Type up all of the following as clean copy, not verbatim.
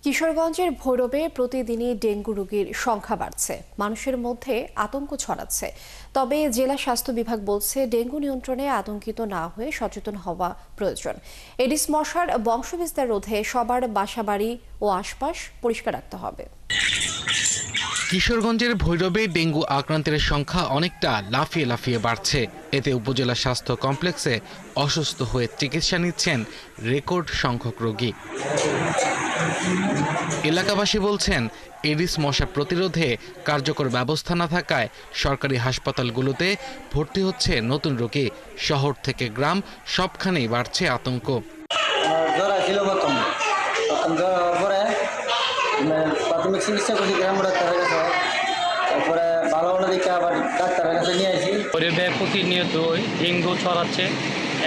কিশোরগঞ্জের ভৈরবে প্রতিদিনই ডেঙ্গু রোগীর সংখ্যা বাড়ছে, মানুষের মধ্যে আতঙ্ক ছড়াচ্ছে। তবে জেলা স্বাস্থ্য বিভাগ বলছে, ডেঙ্গু নিয়ন্ত্রণে আতঙ্কিত না হয়ে সচেতন হওয়া প্রয়োজন। এডিস মশার বংশবিস্তার রোধে সবার বাসাবাড়ি ও আশপাশ পরিষ্কার রাখতে হবে। কিশোরগঞ্জের ভৈরবে ডেঙ্গু আক্রান্তের সংখ্যা অনেকটা লাফিয়ে লাফিয়ে বাড়ছে। এতে উপজেলা স্বাস্থ্য কমপ্লেক্সে অসুস্থ হয়ে চিকিৎসা নিচ্ছেন রেকর্ড সংখ্যক রোগী। এলাকাবাসী বলছেন, এডিস মশা প্রতিরোধে কার্যকর ব্যবস্থা না থাকায় সরকারি হাসপাতালগুলোতে ভর্তি হচ্ছে নতুন রোগী। শহর থেকে গ্রাম সবখানেই বাড়ছে আতঙ্ক। প্রাথমিক চিকিৎসা করছি গ্রাম ডাক্তারের কাছে, তারপরে ভালো হলো দিকে আবার ডাক্তারের কাছে নিয়ে আসি। গরিবে প্রতিনিয়ত ডেঙ্গু ছড়াচ্ছে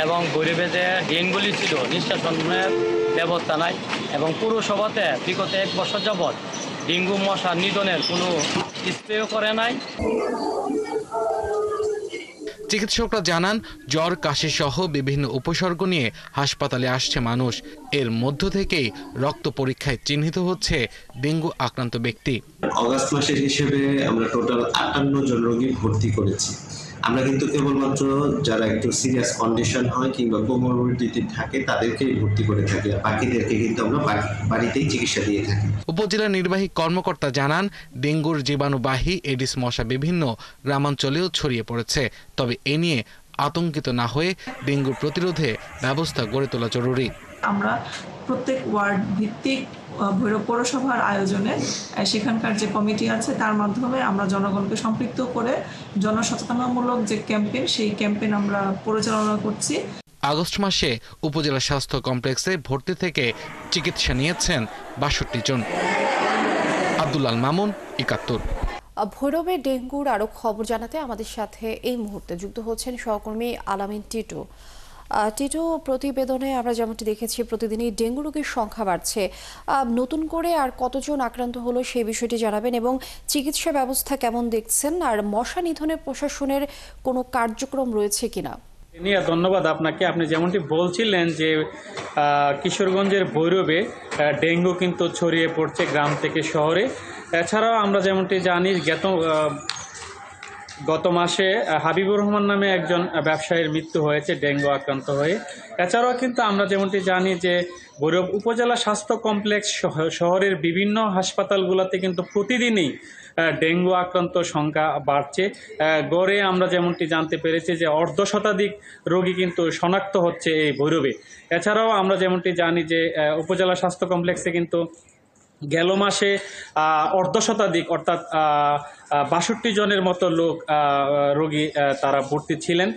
এবং গরিবে যে ডেঙ্গুলি ছিল নিষ্কাশনের ব্যবস্থা নাই এবং পুরসভাতে বিগত 1 বছর যাবৎ ডেঙ্গু মশা নিধনের কোনো স্প্রেও করে নাই। চিকিৎসকরা জানান, জ্বর, কাশি সহ বিভিন্ন উপসর্গ নিয়ে হাসপাতালে আসছে মানুষ। এর মধ্য থেকেই রক্ত পরীক্ষায় চিহ্নিত হচ্ছে ডেঙ্গু আক্রান্ত ব্যক্তি। অগাস্ট মাসের হিসেবে আমরা টোটাল 58 জন রোগী ভর্তি করেছি। আমরা কিন্তু কেবলমাত্র যারা একটু সিরিয়াস কন্ডিশন হয় কিংবা কোমরবিডিটি থাকে তাদেরকেই ভর্তি করে থাকি, আর বাকিদেরকে কিন্তু আমরা বাড়িতেই চিকিৎসা দিয়ে থাকি। উপজেলা নির্বাহী কর্মকর্তা জানান, ডেঙ্গুর জীবাণুবাহী এডিস মশা বিভিন্ন গ্রামাঞ্চলেও ছড়িয়ে পড়েছে। তবে এ নিয়ে আতঙ্কিত না হয়ে ডেঙ্গু প্রতিরোধে ব্যবস্থা গড়ে তোলা জরুরি। আমরা প্রত্যেক ওয়ার্ড ভিত্তিক ভৈরব পৌরসভার আয়োজনে সেখানকার যে কমিটি আছে তার মাধ্যমে আমরা জনগণকে সম্পৃক্ত করে জনসচেতনতামূলক যে ক্যাম্পেইন, সেই ক্যাম্পেইন আমরা পরিচালনা করছি। আগস্ট মাসে উপজেলা স্বাস্থ্য কমপ্লেক্সে ভর্তি থেকে চিকিৎসা নিয়েছেন 62 জন। আব্দুল আল মামুন, 71। ভৈরবে ডেঙ্গুর আরো খবর জানাতে আমাদের সাথে এই মুহূর্তে যুক্ত হচ্ছেন সহকর্মী আলামিন টিটু। টিটু, প্রতিবেদনে আমরা যেমনটি দেখেছি, প্রতিদিনই ডেঙ্গু রোগীর সংখ্যা বাড়ছে। নতুন করে আর কতজন আক্রান্ত হলো সেই বিষয়টি জানাবেন এবং চিকিৎসা ব্যবস্থা কেমন দেখছেন, আর মশা নিধনে প্রশাসনের কোনো কার্যক্রম রয়েছে কিনা? ধন্যবাদ আপনাকে। আপনি যেমনটি বলছিলেন যে কিশোরগঞ্জের ভৈরবে ডেঙ্গু কিন্তু ছড়িয়ে পড়ছে গ্রাম থেকে শহরে। এছাড়াও আমরা যেমনটি জানি, গত মাসে হাবিবুর রহমান নামে একজন ব্যবসায়ীর মৃত্যু হয়েছে ডেঙ্গু আক্রান্ত হয়ে। এছাড়াও কিন্তু আমরা যেমনটি জানি যে ভৈরব উপজেলা স্বাস্থ্য কমপ্লেক্স শহরের বিভিন্ন হাসপাতালগুলোতে কিন্তু প্রতিদিনই ডেঙ্গু আক্রান্ত সংখ্যা বাড়ছে। গড়ে আমরা যেমনটি জানতে পেরেছি যে 1/2 রোগী কিন্তু শনাক্ত হচ্ছে এই ভৈরবে। এছাড়াও আমরা যেমনটি জানি যে উপজেলা স্বাস্থ্য কমপ্লেক্সে কিন্তু গেল মাসে 1/2 অর্থাৎ 62 জনের মতো রোগী তারা ভর্তি ছিলেন,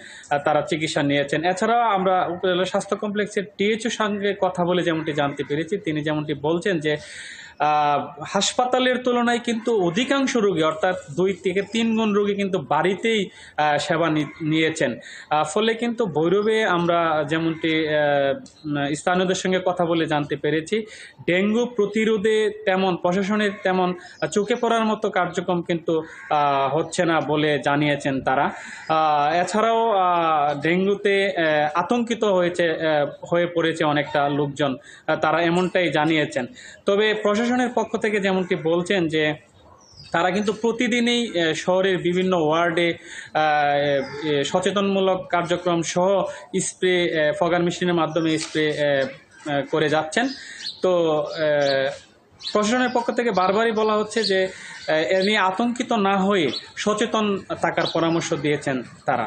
তারা চিকিৎসা নিয়েছেন। এছাড়াও আমরা উপজেলা স্বাস্থ্য কমপ্লেক্সের টিএইচওর সঙ্গে কথা বলে যেমনটি জানতে পেরেছি, তিনি যেমনটি বলছেন যে হাসপাতালের তুলনায় কিন্তু অধিকাংশ রোগী অর্থাৎ 2 থেকে 3 গুণ রোগী কিন্তু বাড়িতেই সেবা নিয়েছেন। ফলে কিন্তু ভৈরবে আমরা যেমনটি স্থানীয়দের সঙ্গে কথা বলে জানতে পেরেছি, ডেঙ্গু প্রতিরোধে প্রশাসনের তেমন চোখে পড়ার মতো কার্যক্রম কিন্তু হচ্ছে না বলে জানিয়েছেন তারা। এছাড়াও ডেঙ্গুতে আতঙ্কিত হয়ে পড়েছে অনেকটা লোকজন, তারা এমনটাই জানিয়েছেন। তবে প্রশাসনের পক্ষ থেকে যেমনটি বলছেন যে তারা কিন্তু প্রতিদিনই শহরের বিভিন্ন ওয়ার্ডে সচেতনমূলক কার্যক্রম সহ স্প্রে, ফগার মেশিনের মাধ্যমে স্প্রে করে যাচ্ছেন। তো প্রশাসনের পক্ষ থেকে বারবারই বলা হচ্ছে যে এ নিয়ে আতঙ্কিত না হয়ে সচেতন থাকার পরামর্শ দিয়েছেন তারা।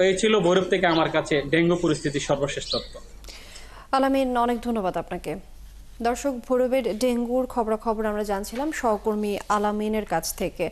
এই ছিল ভৈরব থেকে আমার কাছে ডেঙ্গু পরিস্থিতির সর্বশেষ তথ্য। আলামিন, অনেক ধন্যবাদ আপনাকে। দর্শক, ভৈরবের ডেঙ্গুর খবরাখবর আমরা জানছিলাম সহকর্মী আলামিনের কাছ থেকে।